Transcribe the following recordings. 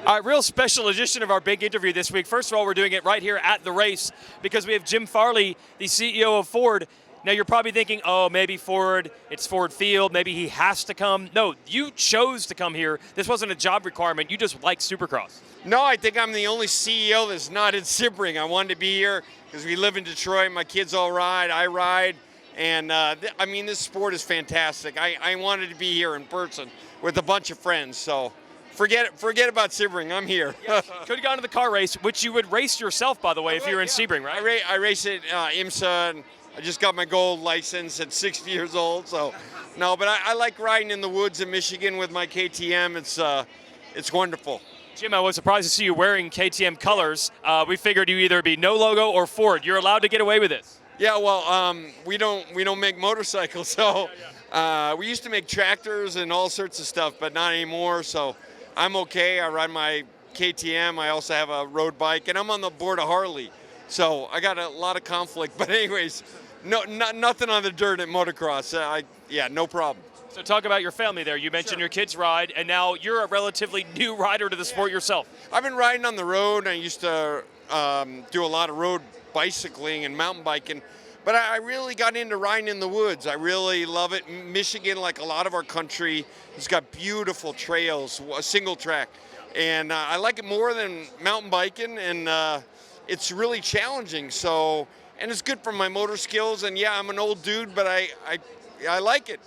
All right, real special edition of our big interview this week. First of all, we're doing it right here at the race because we have Jim Farley, the CEO of Ford. Now, you're probably thinking, oh, maybe Ford, it's Ford Field, maybe he has to come. No, you chose to come here. This wasn't a job requirement. You just like Supercross. No, I think I'm the only CEO that's not in Sebring. I wanted to be here because we live in Detroit. My kids all ride, I ride. And, I mean, this sport is fantastic. I wanted to be here in person with a bunch of friends. So forget about Sebring. I'm here. Yes, could have gone to the car race, which you would race yourself, by the way, if you're in Sebring, right? I race at IMSA, and I just got my gold license at 60 years old. So, no, but I like riding in the woods in Michigan with my KTM. It's wonderful. Jim, I was surprised to see you wearing KTM colors. We figured you either be no logo or Ford. You're allowed to get away with this. Yeah, well, we don't make motorcycles, so we used to make tractors and all sorts of stuff, but not anymore. So I'm okay. I ride my KTM. I also have a road bike, and I'm on the board of Harley. So I got a lot of conflict. But anyways, nothing on the dirt at motocross. No problem. So talk about your family there. You mentioned your kids ride, and now you're a relatively new rider to the sport yourself. I've been riding on the road. I used to do a lot of road bicycling and mountain biking, but I really got into riding in the woods. I really love it. Michigan, like a lot of our country, has got beautiful trails, a single track, and I like it more than mountain biking, and it's really challenging. So, and it's good for my motor skills. And yeah, I'm an old dude, but I like it.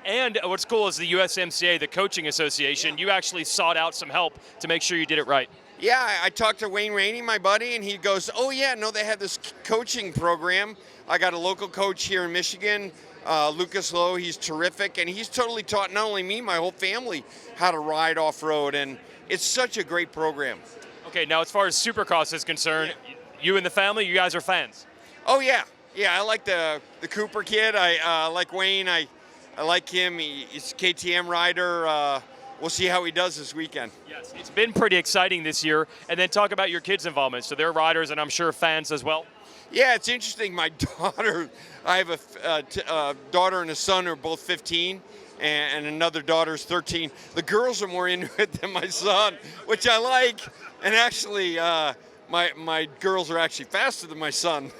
And what's cool is the USMCA, the coaching association, you actually sought out some help to make sure you did it right. Yeah, I talked to Wayne Rainey, my buddy, and he goes, oh yeah, no, they had this coaching program. I got a local coach here in Michigan, Lucas Lowe. He's terrific, and he's totally taught not only me, my whole family, how to ride off-road, and it's such a great program. Okay, now as far as Supercross is concerned, you and the family, you guys are fans? Oh yeah, I like the Cooper kid. I like Wayne. I like him. He's a KTM rider. We'll see how he does this weekend. Yes, it's been pretty exciting this year. And then talk about your kids' involvement. So they're riders, and I'm sure fans as well. Yeah, it's interesting. My daughter, I have a daughter and a son who are both 15, and another daughter's 13. The girls are more into it than my son, which I like. And actually, my girls are actually faster than my son.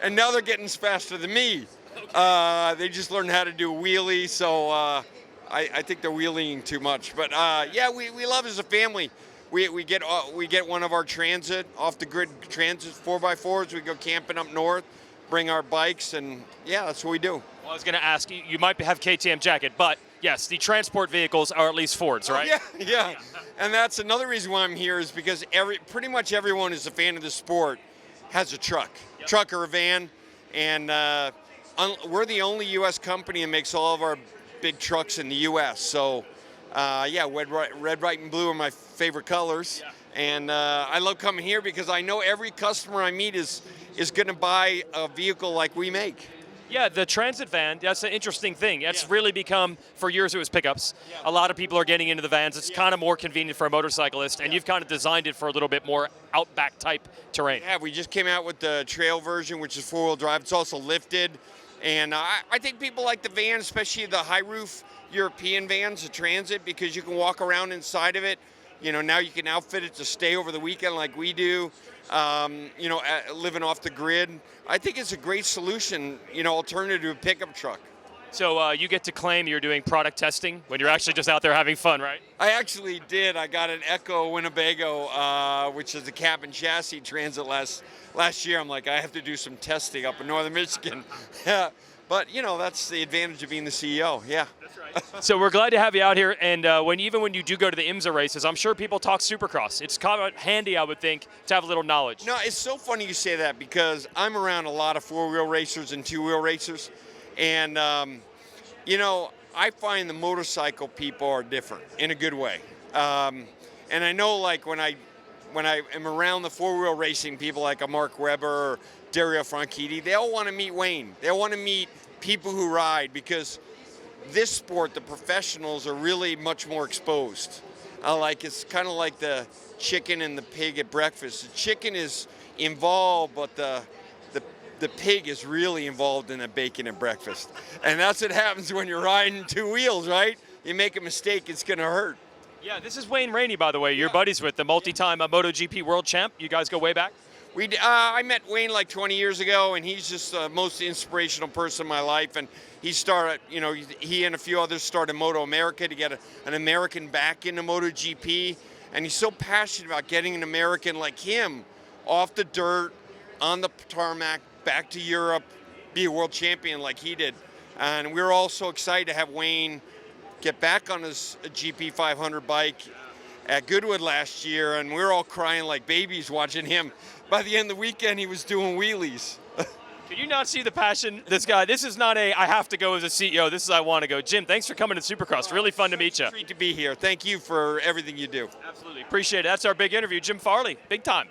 And now they're getting faster than me. They just learned how to do a wheelie, so I think they're wheeling too much. But yeah, we love as a family. We get one of our transit, off the grid transit 4x4s. We go camping up north, bring our bikes, and yeah, that's what we do. Well, I was going to ask you, you might have KTM jacket, but yes, the transport vehicles are at least Fords, right? Yeah. And that's another reason why I'm here is because pretty much everyone who's a fan of the sport has a truck, truck or a van, and we're the only U.S. company that makes all of our big trucks in the U.S. So, yeah, red, white, and blue are my favorite colors. Yeah. And I love coming here because I know every customer I meet is going to buy a vehicle like we make. Yeah, the transit van, that's an interesting thing. That's really become, for years it was pickups. Yeah. A lot of people are getting into the vans. It's kind of more convenient for a motorcyclist, and you've kind of designed it for a little bit more outback type terrain. Yeah, we just came out with the trail version, which is four-wheel drive. It's also lifted. And I think people like the van, especially the high roof European vans, the transit, because you can walk around inside of it. You know, now you can outfit it to stay over the weekend like we do, you know, living off the grid. I think it's a great solution, you know, alternative to a pickup truck. So you get to claim you're doing product testing when you're actually just out there having fun, right? I actually did. I got an Echo Winnebago, which is a cab and chassis transit last year. I'm like, I have to do some testing up in northern Michigan. Yeah. But, you know, that's the advantage of being the CEO. Yeah. That's right. So we're glad to have you out here. And even when you do go to the IMSA races, I'm sure people talk Supercross. It's kind of handy, I would think, to have a little knowledge. No, it's so funny you say that because I'm around a lot of four-wheel racers and two-wheel racers. And, you know, I find the motorcycle people are different in a good way. And I know, like, when I am around the four-wheel racing people like a Mark Webber or Dario Franchitti, they all want to meet Wayne. They want to meet people who ride because this sport, the professionals are really much more exposed. It's kind of like the chicken and the pig at breakfast. The chicken is involved, but the pig is really involved in the bacon at breakfast. And that's what happens when you're riding two wheels, right? You make a mistake, it's going to hurt. Yeah, this is Wayne Rainey, by the way. You're buddies with the multi-time MotoGP world champ. You guys go way back? I met Wayne like 20 years ago, and he's just the most inspirational person in my life. And he started, he and a few others started Moto America to get an American back into MotoGP. And he's so passionate about getting an American like him off the dirt, on the tarmac, back to Europe, be a world champion like he did. And we were all so excited to have Wayne get back on his GP 500 bike at Goodwood last year, and we were all crying like babies watching him. By the end of the weekend, he was doing wheelies. Can you not see the passion? This guy, this is not I have to go as a CEO. This is I want to go. Jim, thanks for coming to Supercross. Really fun to meet you. Treat to be here. Thank you for everything you do. Absolutely. Appreciate it. That's our big interview. Jim Farley, big time.